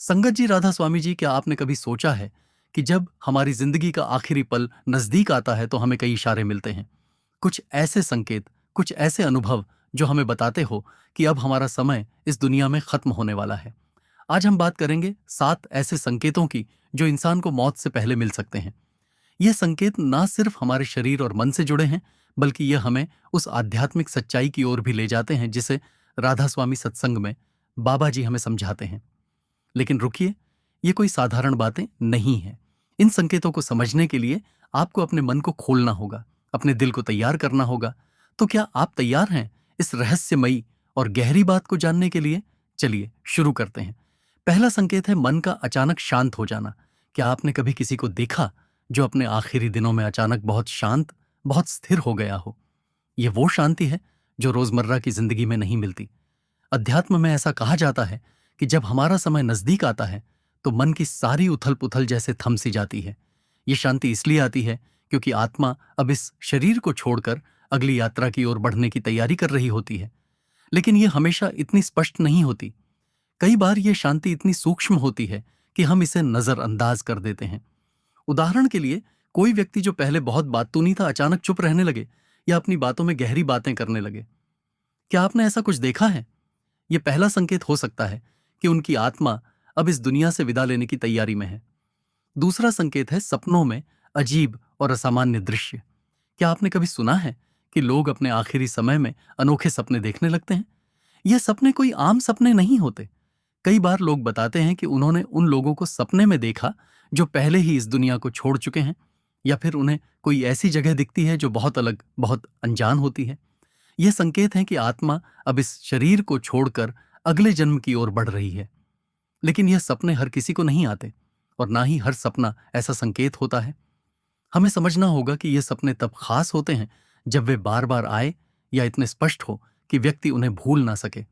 संगत जी, राधा स्वामी जी, क्या आपने कभी सोचा है कि जब हमारी जिंदगी का आखिरी पल नजदीक आता है तो हमें कई इशारे मिलते हैं, कुछ ऐसे संकेत, कुछ ऐसे अनुभव जो हमें बताते हो कि अब हमारा समय इस दुनिया में खत्म होने वाला है। आज हम बात करेंगे 7 ऐसे संकेतों की जो इंसान को मौत से पहले मिल सकते हैं। ये संकेत ना सिर्फ हमारे शरीर और मन से जुड़े हैं, बल्कि ये हमें उस आध्यात्मिक सच्चाई की ओर भी ले जाते हैं जिसे राधा स्वामी सत्संग में बाबा जी हमें समझाते हैं। लेकिन रुकिए, ये कोई साधारण बातें नहीं हैं। इन संकेतों को समझने के लिए आपको अपने मन को खोलना होगा, अपने दिल को तैयार करना होगा। तो क्या आप तैयार हैं इस रहस्यमयी और गहरी बात को जानने के लिए? चलिए शुरू करते हैं। पहला संकेत है मन का अचानक शांत हो जाना। क्या आपने कभी किसी को देखा जो अपने आखिरी दिनों में अचानक बहुत शांत, बहुत स्थिर हो गया हो? यह वो शांति है जो रोजमर्रा की जिंदगी में नहीं मिलती। अध्यात्म में ऐसा कहा जाता है कि जब हमारा समय नजदीक आता है तो मन की सारी उथल पुथल जैसे थम सी जाती है। ये शांति इसलिए आती है क्योंकि आत्मा अब इस शरीर को छोड़कर अगली यात्रा की ओर बढ़ने की तैयारी कर रही होती है। लेकिन ये हमेशा इतनी स्पष्ट नहीं होती। कई बार ये शांति इतनी सूक्ष्म होती है कि हम इसे नजरअंदाज कर देते हैं। उदाहरण के लिए, कोई व्यक्ति जो पहले बहुत बातूनी था अचानक चुप रहने लगे या अपनी बातों में गहरी बातें करने लगे। क्या आपने ऐसा कुछ देखा है? यह पहला संकेत हो सकता है कि उनकी आत्मा अब इस दुनिया से विदा लेने की तैयारी में है। दूसरा संकेत है सपनों में अजीब और असामान्य दृश्य। क्या आपने कभी सुना है कि लोग अपने आखिरी समय में अनोखे सपने देखने लगते हैं? ये सपने कोई आम सपने नहीं होते। कई बार लोग बताते हैं कि उन्होंने उन लोगों को सपने में देखा जो पहले ही इस दुनिया को छोड़ चुके हैं, या फिर उन्हें कोई ऐसी जगह दिखती है जो बहुत अलग, बहुत अनजान होती है। यह संकेत है कि आत्मा अब इस शरीर को छोड़कर अगले जन्म की ओर बढ़ रही है। लेकिन यह सपने हर किसी को नहीं आते, और ना ही हर सपना ऐसा संकेत होता है। हमें समझना होगा कि ये सपने तब खास होते हैं जब वे बार बार आए या इतने स्पष्ट हो कि व्यक्ति उन्हें भूल ना सके।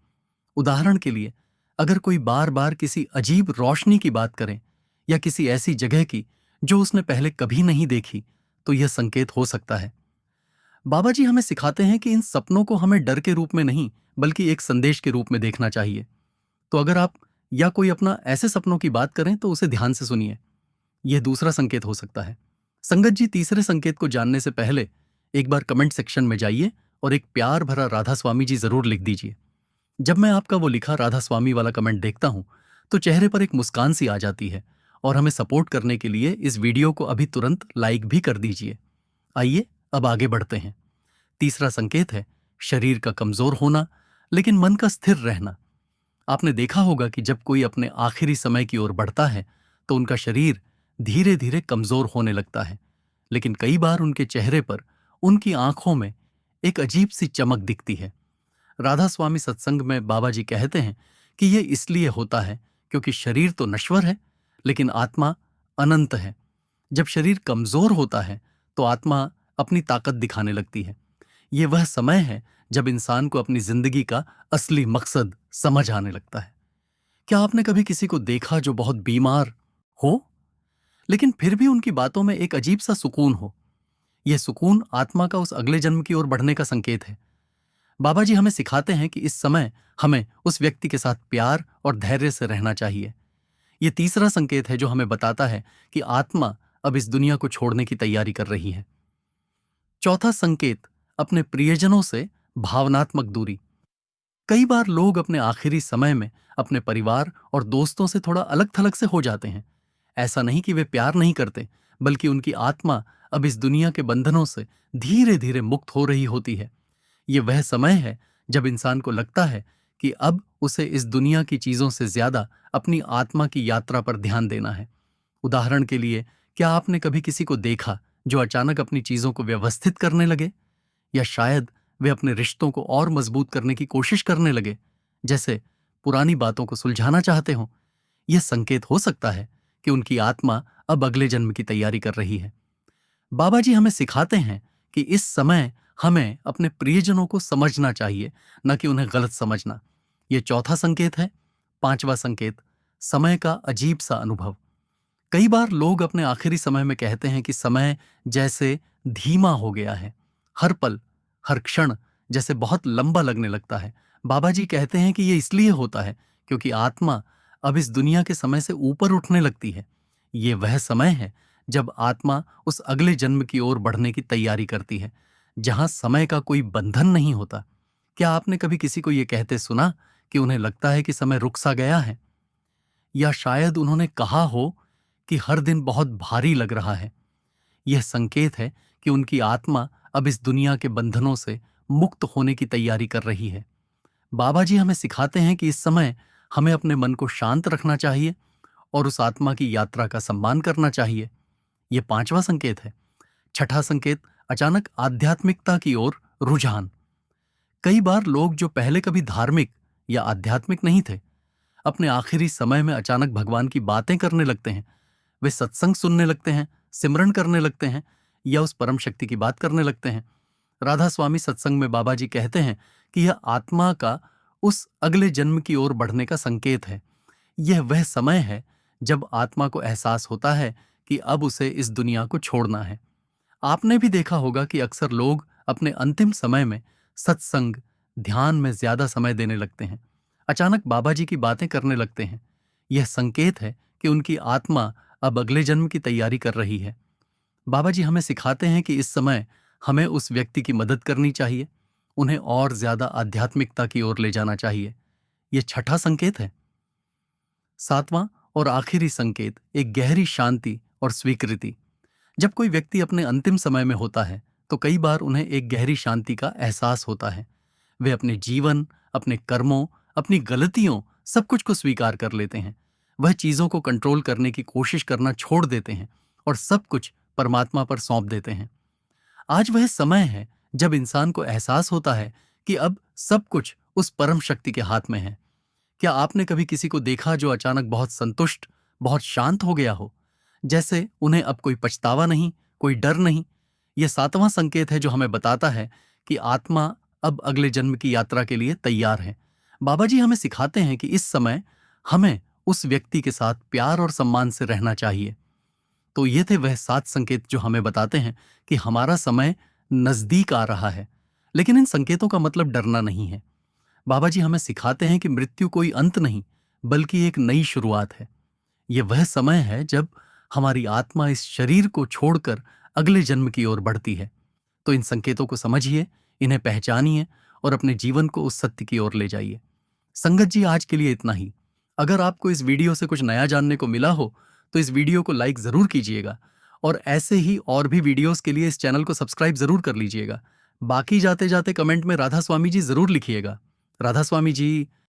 उदाहरण के लिए, अगर कोई बार बार किसी अजीब रोशनी की बात करे या किसी ऐसी जगह की जो उसने पहले कभी नहीं देखी, तो यह संकेत हो सकता है। बाबा जी हमें सिखाते हैं कि इन सपनों को हमें डर के रूप में नहीं, बल्कि एक संदेश के रूप में देखना चाहिए। तो अगर आप या कोई अपना ऐसे सपनों की बात करें तो उसे ध्यान से सुनिए। यह दूसरा संकेत हो सकता है। संगत जी, तीसरे संकेत को जानने से पहले एक बार कमेंट सेक्शन में जाइए और एक प्यार भरा राधा स्वामी जी जरूर लिख दीजिए। जब मैं आपका वो लिखा राधा स्वामी वाला कमेंट देखता हूं तो चेहरे पर एक मुस्कान सी आ जाती है। और हमें सपोर्ट करने के लिए इस वीडियो को अभी तुरंत लाइक भी कर दीजिए। आइए अब आगे बढ़ते हैं। तीसरा संकेत है शरीर का कमजोर होना, लेकिन मन का स्थिर रहना। आपने देखा होगा कि जब कोई अपने आखिरी समय की ओर बढ़ता है तो उनका शरीर धीरे धीरे कमजोर होने लगता है, लेकिन कई बार उनके चेहरे पर, उनकी आंखों में एक अजीब सी चमक दिखती है। राधा स्वामी सत्संग में बाबा जी कहते हैं कि यह इसलिए होता है क्योंकि शरीर तो नश्वर है, लेकिन आत्मा अनंत है। जब शरीर कमजोर होता है तो आत्मा अपनी ताकत दिखाने लगती है। ये वह समय है जब इंसान को अपनी जिंदगी का असली मकसद समझ आने लगता है। क्या आपने कभी किसी को देखा जो बहुत बीमार हो, लेकिन फिर भी उनकी बातों में एक अजीब सा सुकून हो? यह सुकून आत्मा का उस अगले जन्म की ओर बढ़ने का संकेत है। बाबा जी हमें सिखाते हैं कि इस समय हमें उस व्यक्ति के साथ प्यार और धैर्य से रहना चाहिए। यह तीसरा संकेत है जो हमें बताता है कि आत्मा अब इस दुनिया को छोड़ने की तैयारी कर रही है। चौथा संकेत, अपने प्रियजनों से भावनात्मक दूरी। कई बार लोग अपने आखिरी समय में अपने परिवार और दोस्तों से थोड़ा अलग थलग से हो जाते हैं। ऐसा नहीं कि वे प्यार नहीं करते, बल्कि उनकी आत्मा अब इस दुनिया के बंधनों से धीरे धीरे मुक्त हो रही होती है। ये वह समय है जब इंसान को लगता है कि अब उसे इस दुनिया की चीजों से ज्यादा अपनी आत्मा की यात्रा पर ध्यान देना है। उदाहरण के लिए, क्या आपने कभी किसी को देखा जो अचानक अपनी चीजों को व्यवस्थित करने लगे, या शायद वे अपने रिश्तों को और मजबूत करने की कोशिश करने लगे, जैसे पुरानी बातों को सुलझाना चाहते हो? यह संकेत हो सकता है कि उनकी आत्मा अब अगले जन्म की तैयारी कर रही है। बाबा जी हमें सिखाते हैं कि इस समय हमें अपने प्रियजनों को समझना चाहिए, न कि उन्हें गलत समझना। यह चौथा संकेत है। पांचवा संकेत, समय का अजीब सा अनुभव। कई बार लोग अपने आखिरी समय में कहते हैं कि समय जैसे धीमा हो गया है। हर पल, हर क्षण जैसे बहुत लंबा लगने लगता है। बाबा जी कहते हैं कि यह इसलिए होता है क्योंकि आत्मा अब इस दुनिया के समय से ऊपर उठने लगती है। ये वह समय है जब आत्मा उस अगले जन्म की ओर बढ़ने की तैयारी करती है, जहां समय का कोई बंधन नहीं होता। क्या आपने कभी किसी को ये कहते सुना कि उन्हें लगता है कि समय रुक सा गया है? या शायद उन्होंने कहा हो कि हर दिन बहुत भारी लग रहा है। यह संकेत है कि उनकी आत्मा अब इस दुनिया के बंधनों से मुक्त होने की तैयारी कर रही है। बाबा जी हमें सिखाते हैं कि इस समय हमें अपने मन को शांत रखना चाहिए और उस आत्मा की यात्रा का सम्मान करना चाहिए। यह पांचवा संकेत है। छठा संकेत, अचानक आध्यात्मिकता की ओर रुझान। कई बार लोग जो पहले कभी धार्मिक या आध्यात्मिक नहीं थे, अपने आखिरी समय में अचानक भगवान की बातें करने लगते हैं। वे सत्संग सुनने लगते हैं, सिमरन करने लगते हैं या उस परम शक्ति की बात करने लगते हैं। राधा स्वामी सत्संग में बाबा जी कहते हैं कि यह आत्मा का उस अगले जन्म की ओर बढ़ने का संकेत है। यह वह समय है जब आत्मा को एहसास होता है कि अब उसे इस दुनिया को छोड़ना है। आपने भी देखा होगा कि अक्सर लोग अपने अंतिम समय में सत्संग, ध्यान में ज्यादा समय देने लगते हैं, अचानक बाबा जी की बातें करने लगते हैं। यह संकेत है कि उनकी आत्मा अब अगले जन्म की तैयारी कर रही है। बाबा जी हमें सिखाते हैं कि इस समय हमें उस व्यक्ति की मदद करनी चाहिए, उन्हें और ज्यादा आध्यात्मिकता की ओर ले जाना चाहिए। यह छठा संकेत है। सातवां और आखिरी संकेत, एक गहरी शांति और स्वीकृति। जब कोई व्यक्ति अपने अंतिम समय में होता है तो कई बार उन्हें एक गहरी शांति का एहसास होता है। वे अपने जीवन, अपने कर्मों, अपनी गलतियों, सब कुछ को स्वीकार कर लेते हैं। वह चीजों को कंट्रोल करने की कोशिश करना छोड़ देते हैं और सब कुछ परमात्मा पर सौंप देते हैं। आज वह समय है जब इंसान को एहसास होता है कि अब सब कुछ उस परम शक्ति के हाथ में है। क्या आपने कभी किसी को देखा जो अचानक बहुत संतुष्ट, बहुत शांत हो गया हो, जैसे उन्हें अब कोई पछतावा नहीं, कोई डर नहीं? यह सातवां संकेत है जो हमें बताता है कि आत्मा अब अगले जन्म की यात्रा के लिए तैयार है। बाबा जी हमें सिखाते हैं कि इस समय हमें उस व्यक्ति के साथ प्यार और सम्मान से रहना चाहिए। तो ये थे वह 7 संकेत जो हमें बताते हैं कि हमारा समय नजदीक आ रहा है। लेकिन इन संकेतों का मतलब डरना नहीं है। बाबा जी हमें सिखाते हैं कि मृत्यु कोई अंत नहीं, बल्कि एक नई शुरुआत है। ये वह समय है जब हमारी आत्मा इस शरीर को छोड़कर अगले जन्म की ओर बढ़ती है। तो इन संकेतों को समझिए, इन्हें पहचानिए और अपने जीवन को उस सत्य की ओर ले जाइए। संगत जी, आज के लिए इतना ही। अगर आपको इस वीडियो से कुछ नया जानने को मिला हो तो इस वीडियो को लाइक जरूर कीजिएगा और ऐसे ही और भी वीडियोस के लिए इस चैनल को सब्सक्राइब जरूर कर लीजिएगा। बाकी जाते जाते कमेंट में राधा स्वामी जी जरूर लिखिएगा। राधा स्वामी जी।